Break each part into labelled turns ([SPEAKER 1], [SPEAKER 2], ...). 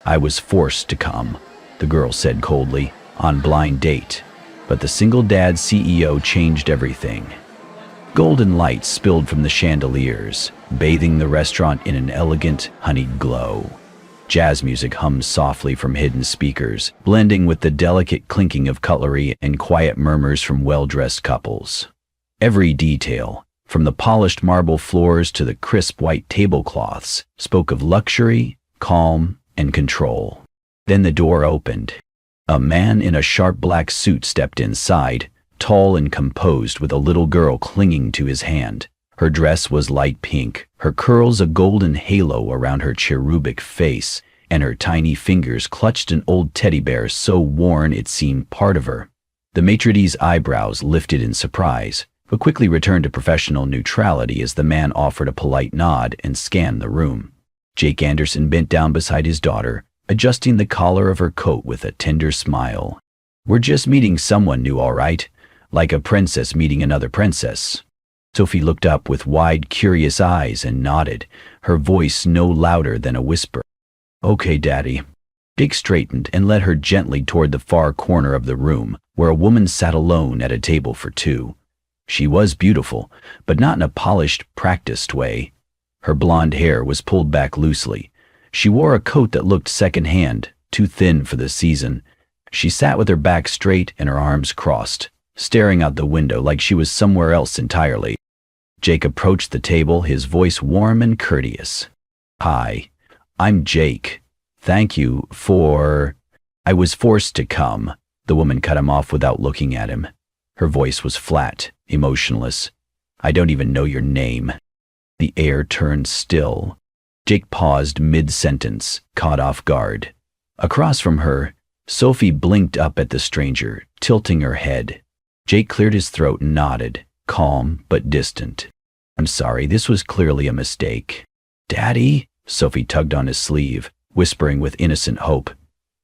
[SPEAKER 1] I was forced to come, the girl said coldly, on blind date. But the single dad CEO changed everything. Golden lights spilled from the chandeliers, bathing the restaurant in an elegant, honeyed glow. Jazz music hummed softly from hidden speakers, blending with the delicate clinking of cutlery and quiet murmurs from well-dressed couples. Every detail, from the polished marble floors to the crisp white tablecloths, spoke of luxury, calm, and control. Then the door opened. A man in a sharp black suit stepped inside, tall and composed, with a little girl clinging to his hand. Her dress was light pink, her curls a golden halo around her cherubic face, and her tiny fingers clutched an old teddy bear so worn it seemed part of her. The maitre d's eyebrows lifted in surprise, but quickly returned to professional neutrality as the man offered a polite nod and scanned the room. Jake Anderson bent down beside his daughter, adjusting the collar of her coat with a tender smile. "We're just meeting someone new, all right? Like a princess meeting another princess." Sophie looked up with wide, curious eyes and nodded, her voice no louder than a whisper. "Okay, Daddy." Jake straightened and led her gently toward the far corner of the room, where a woman sat alone at a table for two. She was beautiful, but not in a polished, practiced way. Her blonde hair was pulled back loosely. She wore a coat that looked second-hand, too thin for the season. She sat with her back straight and her arms crossed, staring out the window like she was somewhere else entirely. Jake approached the table, his voice warm and courteous. "Hi, I'm Jake. Thank you for—" "I was forced to come," the woman cut him off without looking at him. Her voice was flat, emotionless. "I don't even know your name." The air turned still. Jake paused mid-sentence, caught off guard. Across from her, Sophie blinked up at the stranger, tilting her head. Jake cleared his throat and nodded, calm but distant. "I'm sorry, this was clearly a mistake." "Daddy?" Sophie tugged on his sleeve, whispering with innocent hope.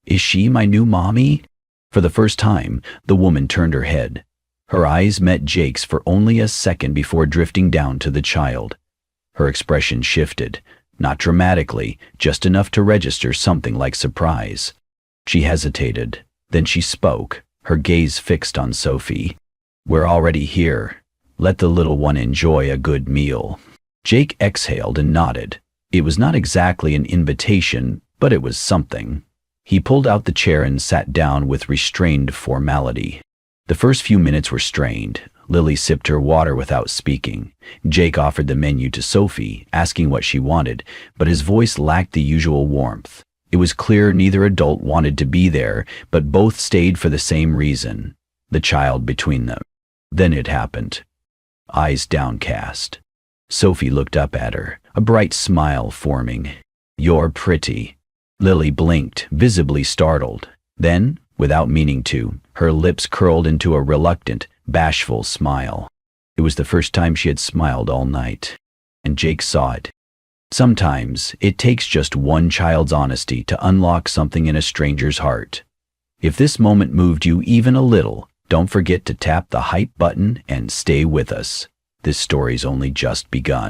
[SPEAKER 1] "Is she my new mommy?" For the first time, the woman turned her head. Her eyes met Jake's for only a second before drifting down to the child. Her expression shifted, not dramatically, just enough to register something like surprise. She hesitated, then she spoke, her gaze fixed on Sophie. "We're already here. Let the little one enjoy a good meal." Jake exhaled and nodded. It was not exactly an invitation, but it was something. He pulled out the chair and sat down with restrained formality. The first few minutes were strained. Lily sipped her water without speaking. Jake offered the menu to Sophie, asking what she wanted, but his voice lacked the usual warmth. It was clear neither adult wanted to be there, but both stayed for the same reason, the child between them. Then it happened. Eyes downcast. Sophie looked up at her, a bright smile forming. "You're pretty." Lily blinked, visibly startled. Then, without meaning to, her lips curled into a reluctant, bashful smile. It was the first time she had smiled all night, and Jake saw it. Sometimes it takes just one child's honesty to unlock something in a stranger's heart. If this moment moved you even a little, don't forget to tap the hype button and stay with us. This story's only just begun.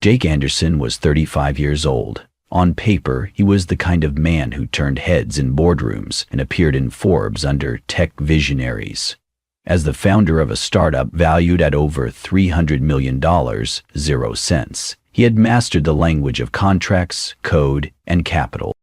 [SPEAKER 1] Jake Anderson was 35 years old. On paper, he was the kind of man who turned heads in boardrooms and appeared in Forbes under tech visionaries. As the founder of a startup valued at over $300 million, 0 cents, he had mastered the language of contracts, code, and capital.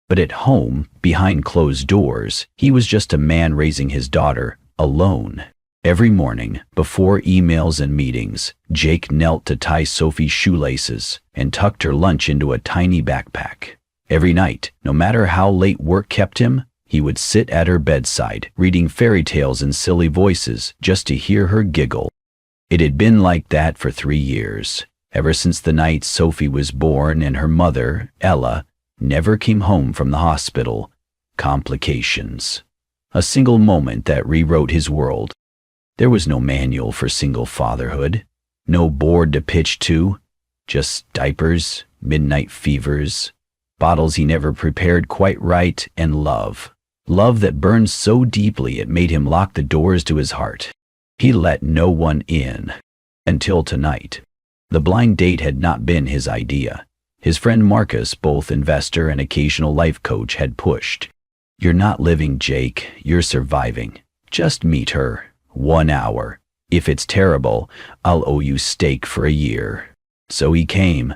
[SPEAKER 1] But at home, behind closed doors, he was just a man raising his daughter, alone. Every morning, before emails and meetings, Jake knelt to tie Sophie's shoelaces and tucked her lunch into a tiny backpack. Every night, no matter how late work kept him, he would sit at her bedside, reading fairy tales in silly voices just to hear her giggle. It had been like that for 3 years, ever since the night Sophie was born and her mother, Ella, never came home from the hospital. Complications. A single moment that rewrote his world. There was no manual for single fatherhood, no board to pitch to, just diapers, midnight fevers, bottles he never prepared quite right, and love. Love that burned so deeply it made him lock the doors to his heart. He let no one in. Until tonight. The blind date had not been his idea. His friend Marcus, both investor and occasional life coach, had pushed. "You're not living, Jake. You're surviving. Just meet her. 1 hour. If it's terrible, I'll owe you steak for a year." So he came.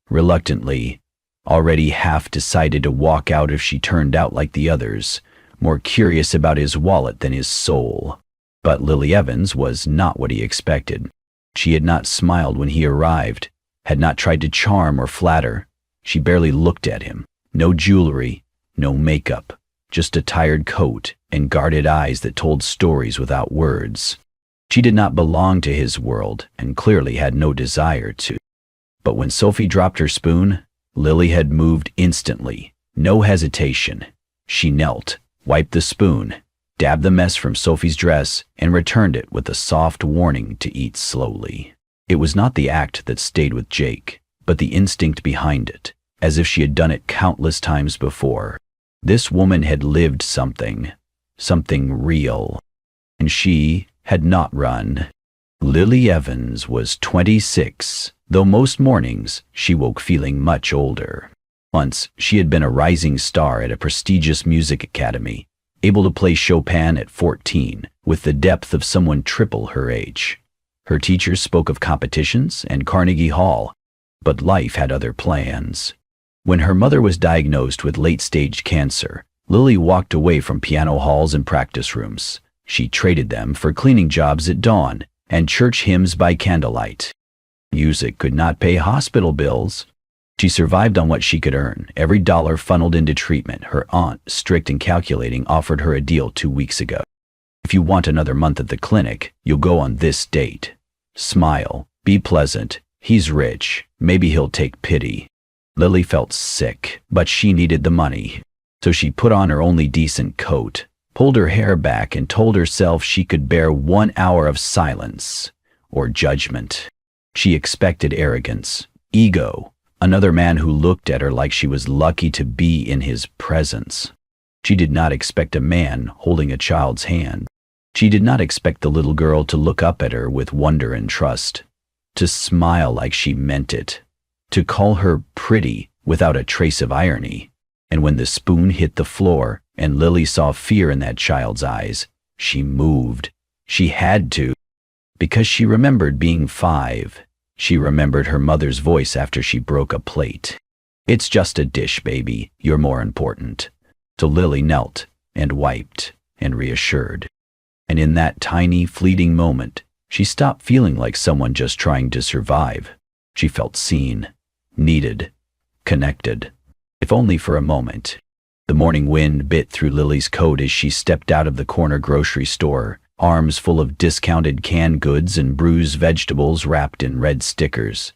[SPEAKER 1] Reluctantly, already half decided to walk out if she turned out like the others, more curious about his wallet than his soul. But Lily Evans was not what he expected. She had not smiled when he arrived, had not tried to charm or flatter. She barely looked at him. No jewelry, no makeup, just a tired coat and guarded eyes that told stories without words. She did not belong to his world and clearly had no desire to. But when Sophie dropped her spoon, Lily had moved instantly, no hesitation. She knelt, wiped the spoon, dabbed the mess from Sophie's dress, and returned it with a soft warning to eat slowly. It was not the act that stayed with Jake, but the instinct behind it, as if she had done it countless times before. This woman had lived something real, and she had not run. Lily Evans was 26, though most mornings she woke feeling much older. Once she had been a rising star at a prestigious music academy, able to play Chopin at 14 with the depth of someone triple her age. Her teachers spoke of competitions and Carnegie Hall, but life had other plans. When her mother was diagnosed with late-stage cancer, Lily walked away from piano halls and practice rooms. She traded them for cleaning jobs at dawn and church hymns by candlelight. Music could not pay hospital bills. She survived on what she could earn, every dollar funneled into treatment. Her aunt, strict and calculating, offered her a deal 2 weeks ago. "If you want another month at the clinic, you'll go on this date. Smile, be pleasant. He's rich. Maybe he'll take pity." Lily felt sick, but she needed the money. So she put on her only decent coat, pulled her hair back, and told herself she could bear 1 hour of silence or judgment. She expected arrogance, ego, another man who looked at her like she was lucky to be in his presence. She did not expect a man holding a child's hand. She did not expect the little girl to look up at her with wonder and trust, to smile like she meant it, to call her pretty without a trace of irony. And when the spoon hit the floor and Lily saw fear in that child's eyes, she moved. She had to, because she remembered being 5. She remembered her mother's voice after she broke a plate. "It's just a dish, baby. You're more important." So Lily knelt and wiped and reassured. And in that tiny, fleeting moment, she stopped feeling like someone just trying to survive. She felt seen, needed, connected, if only for a moment. The morning wind bit through Lily's coat as she stepped out of the corner grocery store, arms full of discounted canned goods and bruised vegetables wrapped in red stickers.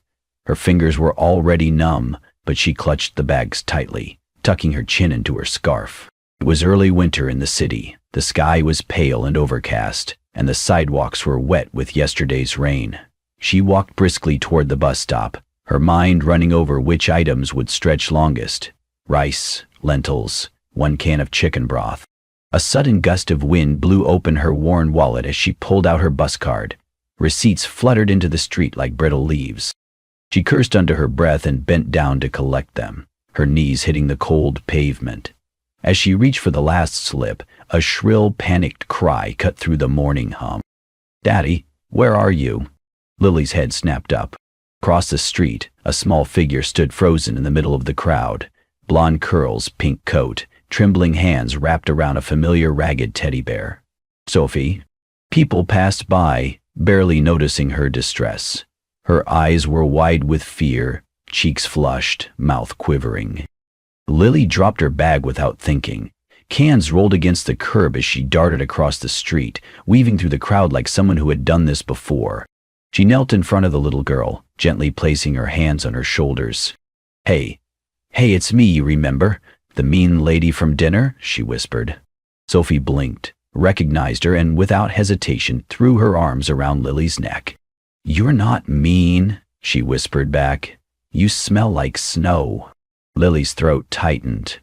[SPEAKER 1] Her fingers were already numb, but she clutched the bags tightly, tucking her chin into her scarf. It was early winter in the city. The sky was pale and overcast, and the sidewalks were wet with yesterday's rain. She walked briskly toward the bus stop, her mind running over which items would stretch longest. Rice, lentils, 1 can of chicken broth. A sudden gust of wind blew open her worn wallet as she pulled out her bus card. Receipts fluttered into the street like brittle leaves. She cursed under her breath and bent down to collect them, her knees hitting the cold pavement. As she reached for the last slip, a shrill, panicked cry cut through the morning hum. "Daddy, where are you?" Lily's head snapped up. Across the street, a small figure stood frozen in the middle of the crowd. Blonde curls, pink coat, trembling hands wrapped around a familiar ragged teddy bear. "Sophie." People passed by, barely noticing her distress. Her eyes were wide with fear, cheeks flushed, mouth quivering. Lily dropped her bag without thinking. Cans rolled against the curb as she darted across the street, weaving through the crowd like someone who had done this before. She knelt in front of the little girl, gently placing her hands on her shoulders. Hey, it's me, you remember? The mean lady from dinner?" she whispered. Sophie blinked, recognized her, and without hesitation threw her arms around Lily's neck. "You're not mean," she whispered back. "You smell like snow." Lily's throat tightened.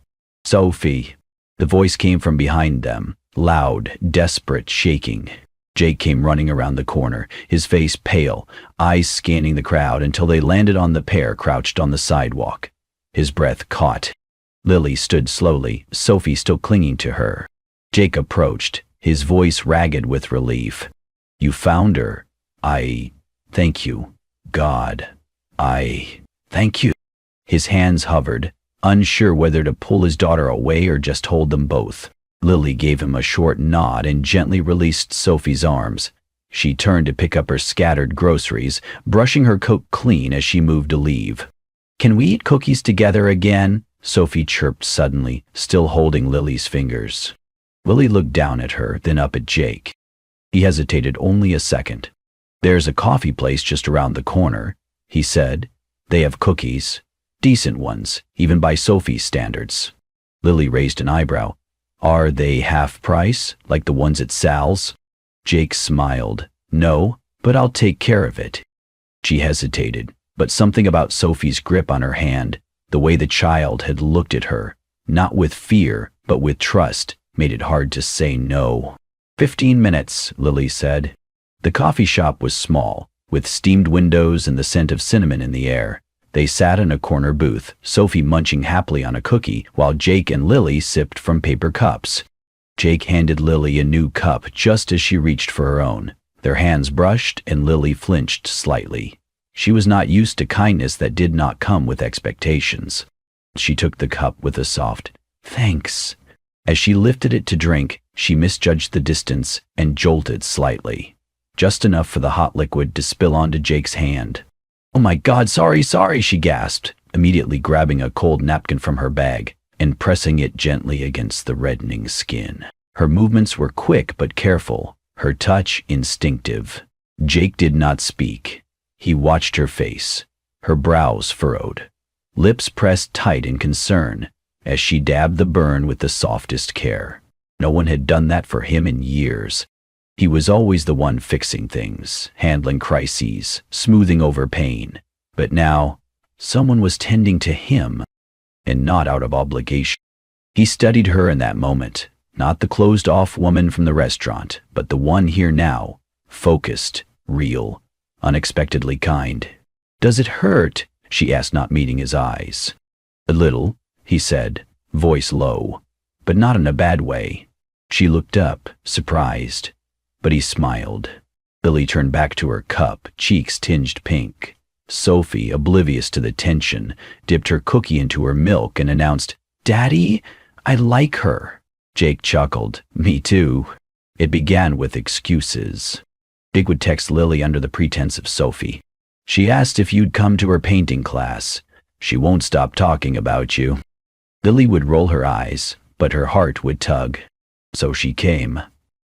[SPEAKER 1] "Sophie." The voice came from behind them, loud, desperate, shaking. Jake came running around the corner, his face pale, eyes scanning the crowd until they landed on the pair crouched on the sidewalk. His breath caught. Lily stood slowly, Sophie still clinging to her. Jake approached, his voice ragged with relief. "You found her. Thank you. God. Thank you." His hands hovered, unsure whether to pull his daughter away or just hold them both. Lily gave him a short nod and gently released Sophie's arms. She turned to pick up her scattered groceries, brushing her coat clean as she moved to leave. "Can we eat cookies together again?" Sophie chirped suddenly, still holding Lily's fingers. Lily looked down at her, then up at Jake. He hesitated only a second. "There's a coffee place just around the corner," he said. "They have cookies. Decent ones, even by Sophie's standards." Lily raised an eyebrow. "Are they half price, like the ones at Sal's?" Jake smiled. "No, but I'll take care of it." She hesitated, but something about Sophie's grip on her hand, the way the child had looked at her, not with fear, but with trust, made it hard to say no. 15 minutes, Lily said. The coffee shop was small, with steamed windows and the scent of cinnamon in the air. They sat in a corner booth, Sophie munching happily on a cookie, while Jake and Lily sipped from paper cups. Jake handed Lily a new cup just as she reached for her own. Their hands brushed, and Lily flinched slightly. She was not used to kindness that did not come with expectations. She took the cup with a soft, "Thanks." As she lifted it to drink, she misjudged the distance and jolted slightly. Just enough for the hot liquid to spill onto Jake's hand. "Oh my God, sorry," she gasped, immediately grabbing a cold napkin from her bag and pressing it gently against the reddening skin. Her movements were quick but careful, her touch instinctive. Jake did not speak. He watched her face, her brows furrowed, lips pressed tight in concern, as she dabbed the burn with the softest care. No one had done that for him in years. He was always the one fixing things, handling crises, smoothing over pain. But now, someone was tending to him, and not out of obligation. He studied her in that moment, not the closed-off woman from the restaurant, but the one here now, focused, real, unexpectedly kind. "Does it hurt?" she asked, not meeting his eyes. "A little," he said, voice low, but not in a bad way. She looked up, surprised, but he smiled. Lily turned back to her cup, cheeks tinged pink. Sophie, oblivious to the tension, dipped her cookie into her milk and announced, "Daddy, I like her." Jake chuckled, "Me too." It began with excuses. Jake would text Lily under the pretense of Sophie. "She asked if you'd come to her painting class. She won't stop talking about you." Lily would roll her eyes, but her heart would tug. So she came.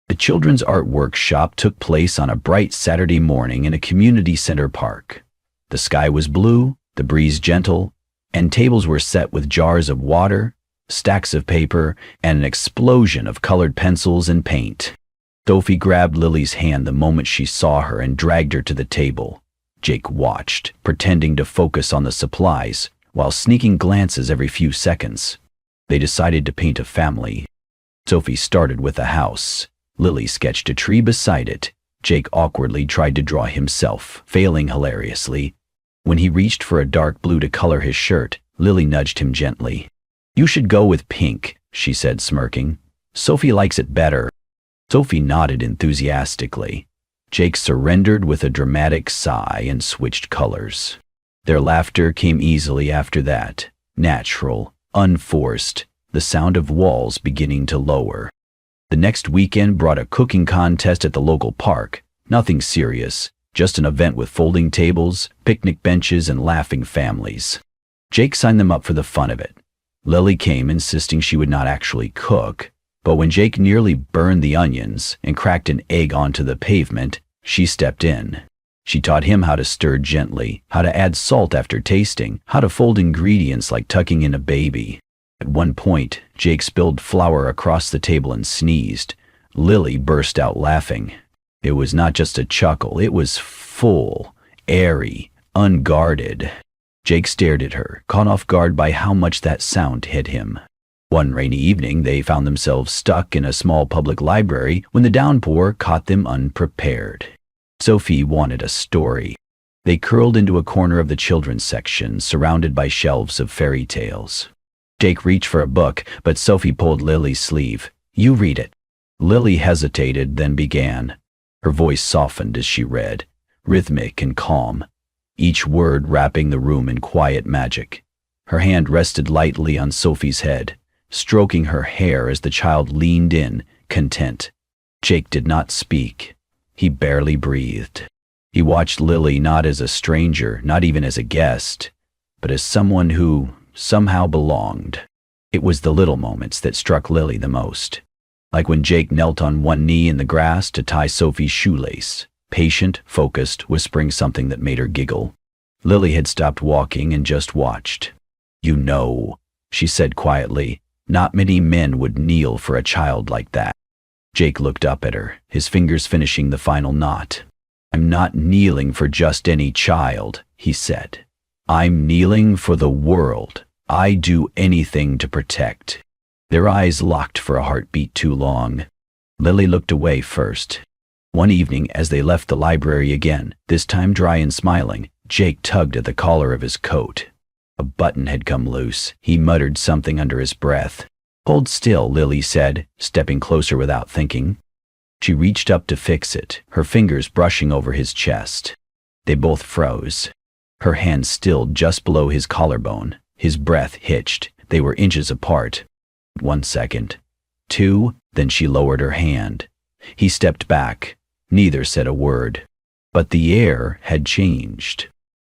[SPEAKER 1] The children's art workshop took place on a bright Saturday morning in a community center park. The sky was blue, the breeze gentle, and tables were set with jars of water, stacks of paper, and an explosion of colored pencils and paint. Sophie grabbed Lily's hand the moment she saw her and dragged her to the table. Jake watched, pretending to focus on the supplies, while sneaking glances every few seconds. They decided to paint a family. Sophie started with a house. Lily sketched a tree beside it. Jake awkwardly tried to draw himself, failing hilariously. When he reached for a dark blue to color his shirt, Lily nudged him gently. "You should go with pink," she said, smirking. "Sophie likes it better." Sophie nodded enthusiastically. Jake surrendered with a dramatic sigh and switched colors. Their laughter came easily after that, natural, unforced, the sound of walls beginning to lower. The next weekend brought a cooking contest at the local park. Nothing serious, just an event with folding tables, picnic benches, and laughing families. Jake signed them up for the fun of it. Lily came insisting she would not actually cook, but when Jake nearly burned the onions and cracked an egg onto the pavement, she stepped in. She taught him how to stir gently, how to add salt after tasting, how to fold ingredients like tucking in a baby. At one point, Jake spilled flour across the table and sneezed. Lily burst out laughing. It was not just a chuckle, it was full, airy, unguarded. Jake stared at her, caught off guard by how much that sound hit him. One rainy evening, they found themselves stuck in a small public library when the downpour caught them unprepared. Sophie wanted a story. They curled into a corner of the children's section, surrounded by shelves of fairy tales. Jake reached for a book, but Sophie pulled Lily's sleeve. "You read it." Lily hesitated, then began. Her voice softened as she read, rhythmic and calm, each word wrapping the room in quiet magic. Her hand rested lightly on Sophie's head, stroking her hair as the child leaned in, content. Jake did not speak. He barely breathed. He watched Lily not as a stranger, not even as a guest, but as someone who somehow belonged. It was the little moments that struck Lily the most. Like when Jake knelt on one knee in the grass to tie Sophie's shoelace, patient, focused, whispering something that made her giggle. Lily had stopped walking and just watched. "You know," she said quietly, "not many men would kneel for a child like that." Jake looked up at her, his fingers finishing the final knot. "I'm not kneeling for just any child," he said. "I'm kneeling for the world I do anything to protect." Their eyes locked for a heartbeat too long. Lily looked away first. One evening, as they left the library again, this time dry and smiling, Jake tugged at the collar of his coat. A button had come loose. He muttered something under his breath. "Hold still," Lily said, stepping closer without thinking. She reached up to fix it, her fingers brushing over his chest. They both froze. Her hand stilled just below his collarbone. His breath hitched. They were inches apart. 1 second. 2, then she lowered her hand. He stepped back. Neither said a word. But the air had changed.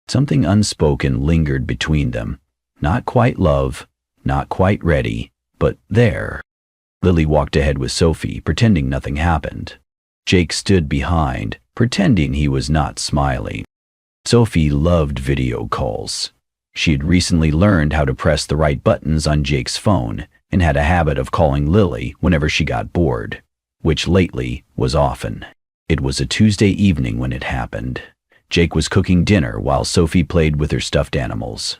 [SPEAKER 1] Something unspoken lingered between them. Not quite love, not quite ready, but there. Lily walked ahead with Sophie, pretending nothing happened. Jake stood behind, pretending he was not smiling. Sophie loved video calls. She had recently learned how to press the right buttons on Jake's phone and had a habit of calling Lily whenever she got bored, which lately was often. It was a Tuesday evening when it happened. Jake was cooking dinner while Sophie played with her stuffed animals.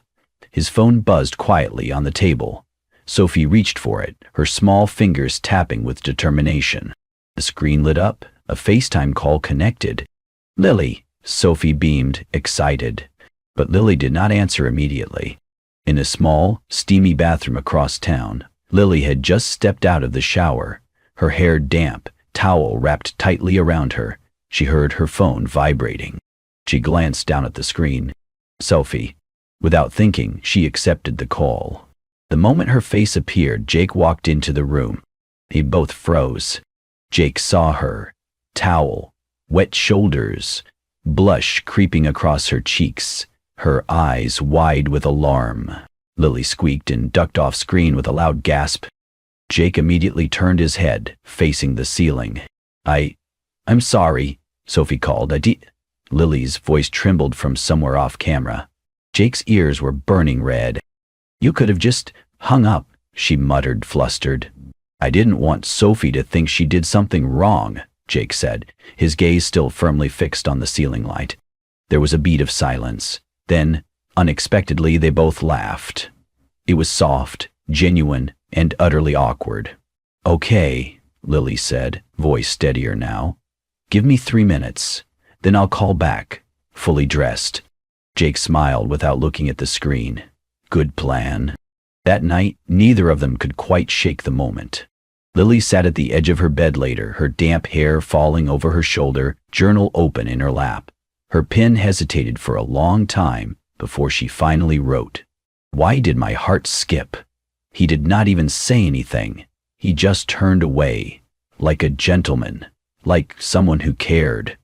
[SPEAKER 1] His phone buzzed quietly on the table. Sophie reached for it, her small fingers tapping with determination. The screen lit up, a FaceTime call connected. "Lily," Sophie beamed, excited. But Lily did not answer immediately. In a small, steamy bathroom across town, Lily had just stepped out of the shower, her hair damp, towel wrapped tightly around her. She heard her phone vibrating. She glanced down at the screen. Sophie. Without thinking, she accepted the call. The moment her face appeared, Jake walked into the room. They both froze. Jake saw her. Towel, wet shoulders, blush creeping across her cheeks, her eyes wide with alarm. Lily squeaked and ducked off screen with a loud gasp. Jake immediately turned his head, facing the ceiling. I'm sorry," Sophie called. Lily's voice trembled from somewhere off camera. Jake's ears were burning red. "You could have just hung up," she muttered, flustered. "I didn't want Sophie to think she did something wrong," Jake said, his gaze still firmly fixed on the ceiling light. There was a beat of silence. Then, unexpectedly, they both laughed. It was soft, genuine, and utterly awkward. "Okay," Lily said, voice steadier now. "Give me 3 minutes. Then I'll call back, fully dressed." Jake smiled without looking at the screen. Good plan. That night, neither of them could quite shake the moment. Lily sat at the edge of her bed later, her damp hair falling over her shoulder, journal open in her lap. Her pen hesitated for a long time before she finally wrote. Why did my heart skip? He did not even say anything. He just turned away, like a gentleman, like someone who cared.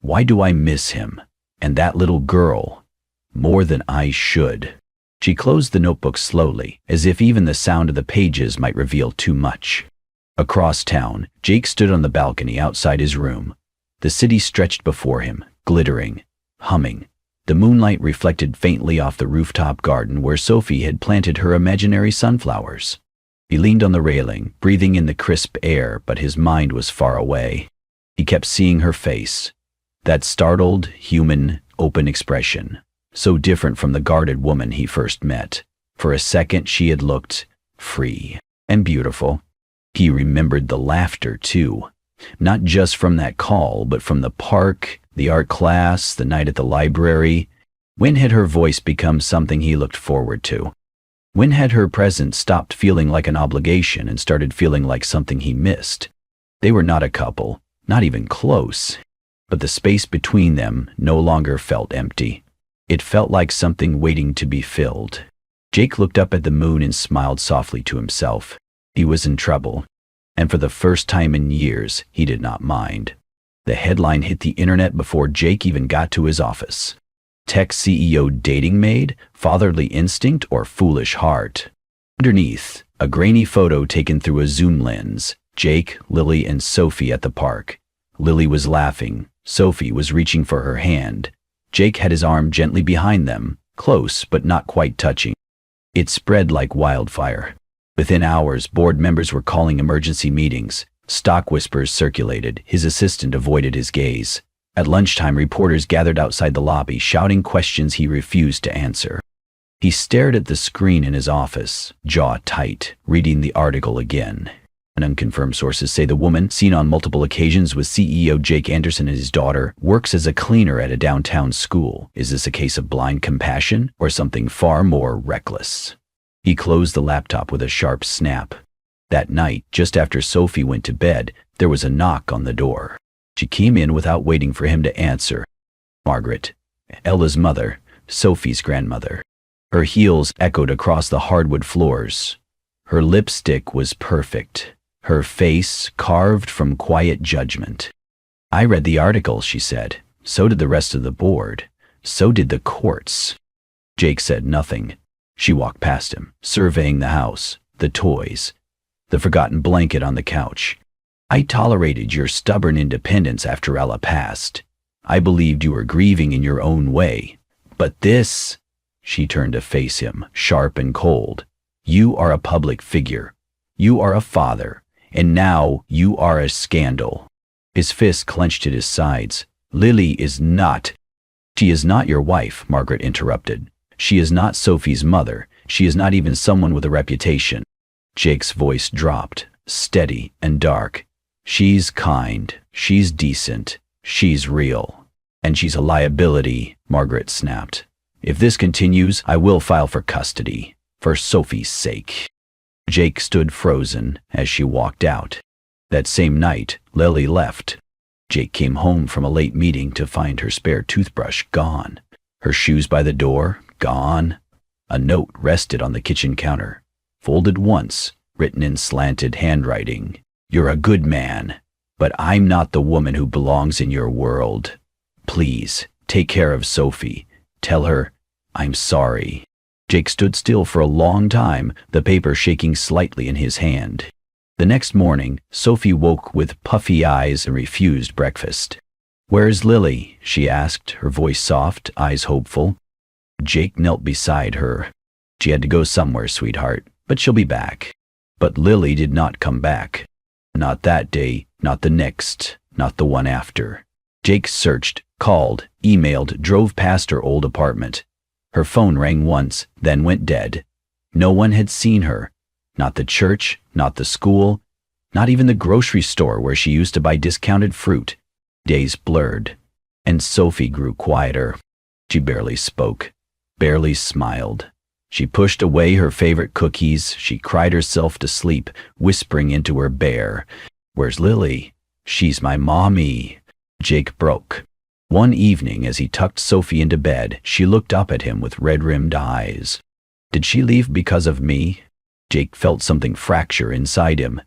[SPEAKER 1] Why do I miss him? And that little girl? More than I should. She closed the notebook slowly, as if even the sound of the pages might reveal too much. Across town, Jake stood on the balcony outside his room. The city stretched before him, glittering, humming. The moonlight reflected faintly off the rooftop garden where Sophie had planted her imaginary sunflowers. He leaned on the railing, breathing in the crisp air, but his mind was far away. He kept seeing her face, that startled, human, open expression, so different from the guarded woman he first met. For a second she had looked free. And beautiful. He remembered the laughter, too. Not just from that call, but from the park, the art class, the night at the library. When had her voice become something he looked forward to? When had her presence stopped feeling like an obligation and started feeling like something he missed? They were not a couple, not even close, but the space between them no longer felt empty. It felt like something waiting to be filled. Jake looked up at the moon and smiled softly to himself. He was in trouble, and for the first time in years, he did not mind. The headline hit the internet before Jake even got to his office. Tech CEO dating maid, fatherly instinct, or foolish heart? Underneath, a grainy photo taken through a zoom lens. Jake, Lily, and Sophie at the park. Lily was laughing. Sophie was reaching for her hand. Jake had his arm gently behind them, close but not quite touching. It spread like wildfire. Within hours, board members were calling emergency meetings. Stock whispers circulated. His assistant avoided his gaze. At lunchtime, reporters gathered outside the lobby, shouting questions he refused to answer. He stared at the screen in his office, jaw tight, reading the article again. Unconfirmed sources say the woman, seen on multiple occasions with CEO Jake Anderson and his daughter, works as a cleaner at a downtown school. Is this a case of blind compassion or something far more reckless? He closed the laptop with a sharp snap. That night, just after Sophie went to bed, there was a knock on the door. She came in without waiting for him to answer. Margaret, Ella's mother, Sophie's grandmother. Her heels echoed across the hardwood floors. Her lipstick was perfect. Her face carved from quiet judgment. I read the article, she said. So did the rest of the board. So did the courts. Jake said nothing. She walked past him, surveying the house, the toys, the forgotten blanket on the couch. I tolerated your stubborn independence after Ella passed. I believed you were grieving in your own way. But this, she turned to face him, sharp and cold. You are a public figure. You are a father. And now you are a scandal. His fist clenched at his sides. Lily is not. She is not your wife, Margaret interrupted. She is not Sophie's mother. She is not even someone with a reputation. Jake's voice dropped, steady and dark. She's kind. She's decent. She's real. And she's a liability, Margaret snapped. If this continues, I will file for custody, for Sophie's sake. Jake stood frozen as she walked out. That same night, Lily left. Jake came home from a late meeting to find her spare toothbrush gone. Her shoes by the door, gone. A note rested on the kitchen counter, folded once, written in slanted handwriting. You're a good man, but I'm not the woman who belongs in your world. Please, take care of Sophie. Tell her, I'm sorry. Jake stood still for a long time, the paper shaking slightly in his hand. The next morning, Sophie woke with puffy eyes and refused breakfast. Where's Lily? She asked, her voice soft, eyes hopeful. Jake knelt beside her. She had to go somewhere, sweetheart, but she'll be back. But Lily did not come back. Not that day, not the next, not the one after. Jake searched, called, emailed, drove past her old apartment. Her phone rang once, then went dead. No one had seen her. Not the church, not the school, not even the grocery store where she used to buy discounted fruit. Days blurred, and Sophie grew quieter. She barely spoke, barely smiled. She pushed away her favorite cookies. She cried herself to sleep, whispering into her bear, "Where's Lily? She's my mommy." Jake broke. One evening, as he tucked Sophie into bed, she looked up at him with red-rimmed eyes. Did she leave because of me? Jake felt something fracture inside him.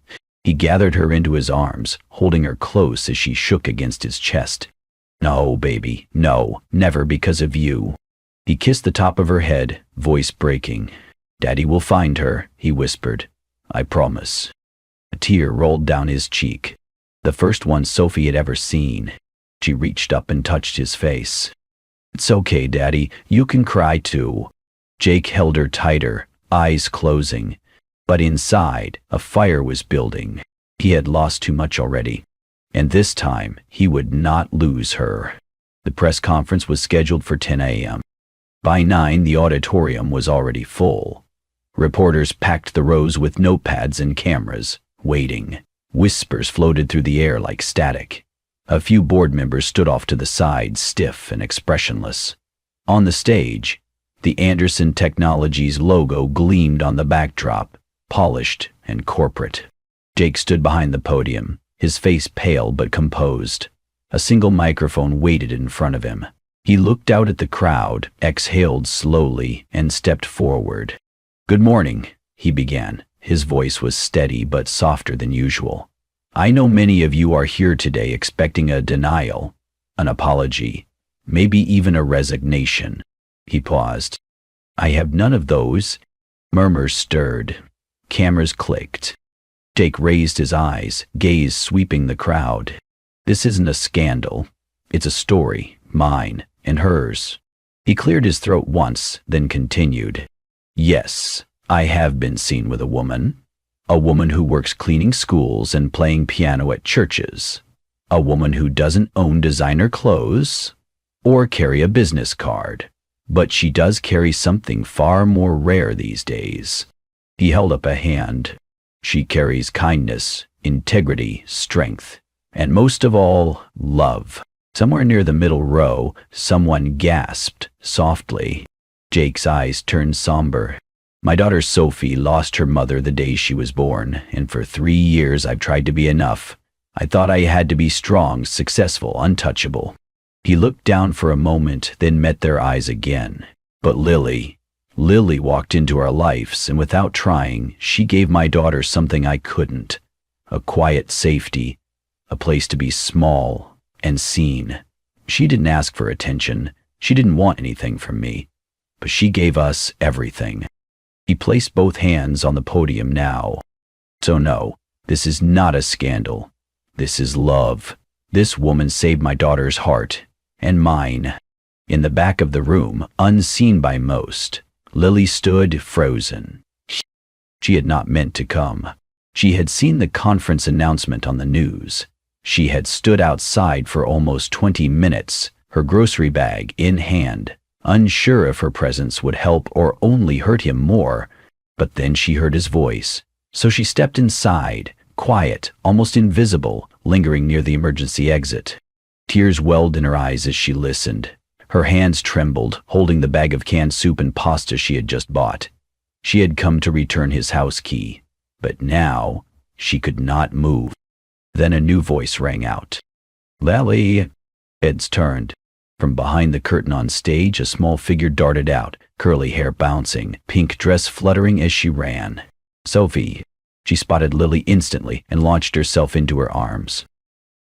[SPEAKER 1] He gathered her into his arms, holding her close as she shook against his chest. No, baby, no, never because of you. He kissed the top of her head, voice breaking. Daddy will find her, he whispered. I promise. A tear rolled down his cheek, the first one Sophie had ever seen. She reached up and touched his face. It's okay, Daddy, you can cry too. Jake held her tighter, eyes closing. But inside, a fire was building. He had lost too much already. And this time, he would not lose her. The press conference was scheduled for 10 a.m. By 9, the auditorium was already full. Reporters packed the rows with notepads and cameras, waiting. Whispers floated through the air like static. A few board members stood off to the side, stiff and expressionless. On the stage, the Anderson Technologies logo gleamed on the backdrop, polished and corporate. Jake stood behind the podium, his face pale but composed. A single microphone waited in front of him. He looked out at the crowd, exhaled slowly, and stepped forward. "Good morning," he began. His voice was steady but softer than usual. "I know many of you are here today expecting a denial, an apology, maybe even a resignation." He paused. "I have none of those." Murmurs stirred. Cameras clicked. Jake raised his eyes, gaze sweeping the crowd. "This isn't a scandal. It's a story, mine and hers." He cleared his throat once, then continued. "Yes, I have been seen with a woman who works cleaning schools and playing piano at churches, a woman who doesn't own designer clothes or carry a business card, but she does carry something far more rare these days." He held up a hand. "She carries kindness, integrity, strength, and most of all, love." Somewhere near the middle row, someone gasped softly. Jake's eyes turned somber. "My daughter Sophie lost her mother the day she was born, and for 3 years I've tried to be enough. I thought I had to be strong, successful, untouchable." He looked down for a moment, then met their eyes again. "But Lily walked into our lives, and without trying, she gave my daughter something I couldn't. A quiet safety, a place to be small and seen. She didn't ask for attention. She didn't want anything from me. But she gave us everything." He placed both hands on the podium now. "So no, this is not a scandal. This is love. This woman saved my daughter's heart, and mine." In the back of the room, unseen by most, Lily stood frozen. She had not meant to come. She had seen the conference announcement on the news. She had stood outside for almost 20 minutes, her grocery bag in hand, unsure if her presence would help or only hurt him more. But then she heard his voice, so she stepped inside, quiet, almost invisible, lingering near the emergency exit. Tears welled in her eyes as she listened. Her hands trembled, holding the bag of canned soup and pasta she had just bought. She had come to return his house key, but now she could not move. Then a new voice rang out. "Lily!" Heads turned. From behind the curtain on stage, a small figure darted out, curly hair bouncing, pink dress fluttering as she ran. "Sophie!" She spotted Lily instantly and launched herself into her arms.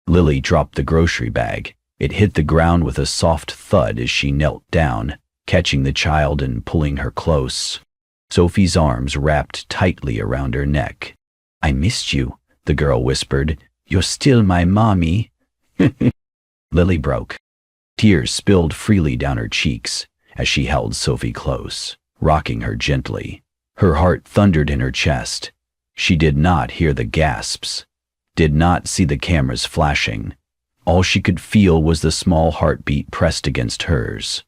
[SPEAKER 1] Lily dropped the grocery bag. It hit the ground with a soft thud as she knelt down, catching the child and pulling her close. Sophie's arms wrapped tightly around her neck. "I missed you," the girl whispered. "You're still my mommy." Lily broke. Tears spilled freely down her cheeks as she held Sophie close, rocking her gently. Her heart thundered in her chest. She did not hear the gasps, did not see the cameras flashing. All she could feel was the small heartbeat pressed against hers.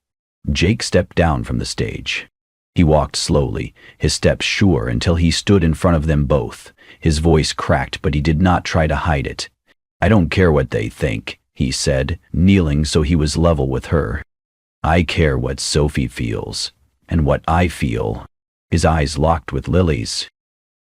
[SPEAKER 1] Jake stepped down from the stage. He walked slowly, his steps sure, until he stood in front of them both. His voice cracked, but he did not try to hide it. "I don't care what they think," he said, kneeling so he was level with her. "I care what Sophie feels, and what I feel." His eyes locked with Lily's.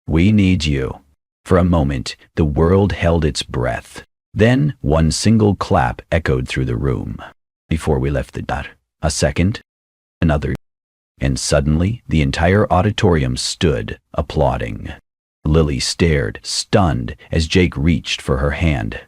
[SPEAKER 1] "We need you." For a moment, the world held its breath. Then one single clap echoed through the room. Before we left the dot, a second, another, and suddenly the entire auditorium stood, applauding. Lily stared, stunned, as Jake reached for her hand.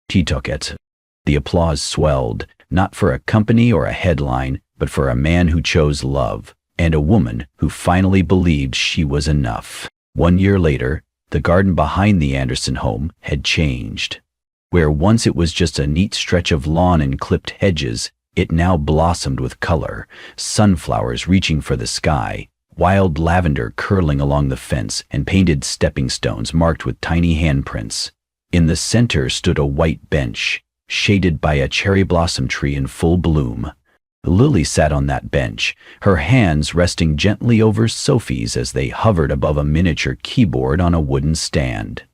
[SPEAKER 1] He took it. The applause swelled, not for a company or a headline, but for a man who chose love, and a woman who finally believed she was enough. 1 year later, the garden behind the Anderson home had changed. Where once it was just a neat stretch of lawn and clipped hedges, it now blossomed with color, sunflowers reaching for the sky, wild lavender curling along the fence, and painted stepping stones marked with tiny handprints. In the center stood a white bench, shaded by a cherry blossom tree in full bloom. Lily sat on that bench, her hands resting gently over Sophie's as they hovered above a miniature keyboard on a wooden stand.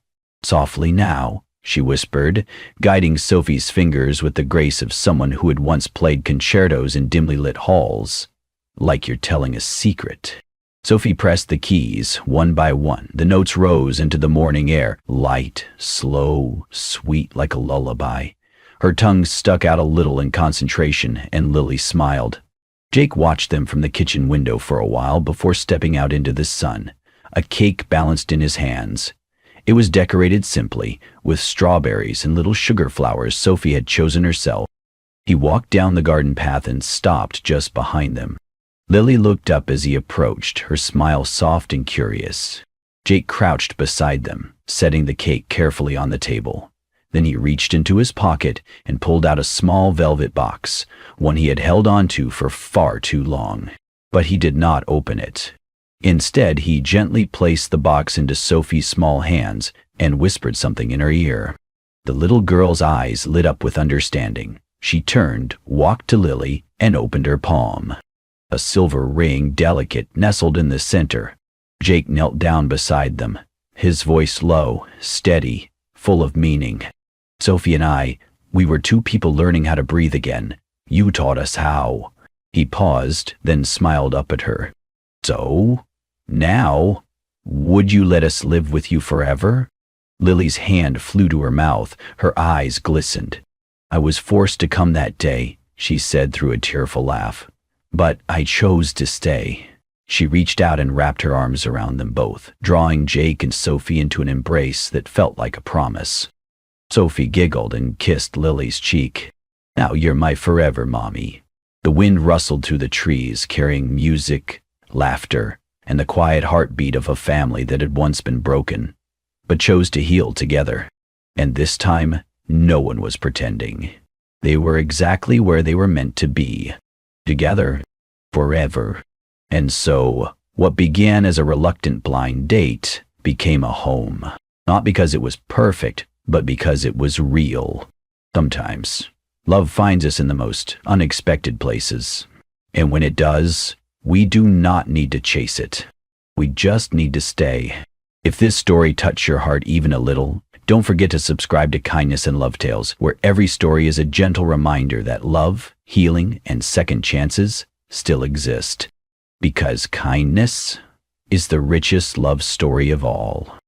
[SPEAKER 1] "Softly now," she whispered, guiding Sophie's fingers with the grace of someone who had once played concertos in dimly lit halls. "Like you're telling a secret." Sophie pressed the keys, one by one. The notes rose into the morning air, light, slow, sweet like a lullaby. Her tongue stuck out a little in concentration, and Lily smiled. Jake watched them from the kitchen window for a while before stepping out into the sun, a cake balanced in his hands. It was decorated simply, with strawberries and little sugar flowers Sophie had chosen herself. He walked down the garden path and stopped just behind them. Lily looked up as he approached, her smile soft and curious. Jake crouched beside them, setting the cake carefully on the table. Then he reached into his pocket and pulled out a small velvet box, one he had held onto for far too long. But he did not open it. Instead, he gently placed the box into Sophie's small hands and whispered something in her ear. The little girl's eyes lit up with understanding. She turned, walked to Lily, and opened her palm. A silver ring, delicate, nestled in the center. Jake knelt down beside them, his voice low, steady, full of meaning. "Sophie and we were two people learning how to breathe again. You taught us how." He paused, then smiled up at her. "So, now, would you let us live with you forever?" Lily's hand flew to her mouth, her eyes glistened. "I was forced to come that day," she said through a tearful laugh. "But I chose to stay." She reached out and wrapped her arms around them both, drawing Jake and Sophie into an embrace that felt like a promise. Sophie giggled and kissed Lily's cheek. "Now you're my forever mommy." The wind rustled through the trees, carrying music, laughter, and the quiet heartbeat of a family that had once been broken, but chose to heal together. And this time, no one was pretending. They were exactly where they were meant to be. Together, forever. And so, what began as a reluctant blind date became a home. Not because it was perfect, but because it was real. Sometimes, love finds us in the most unexpected places. And when it does, we do not need to chase it. We just need to stay. If this story touched your heart even a little, don't forget to subscribe to Kindness and Love Tales, where every story is a gentle reminder that love, healing, and second chances still exist. Because kindness is the richest love story of all.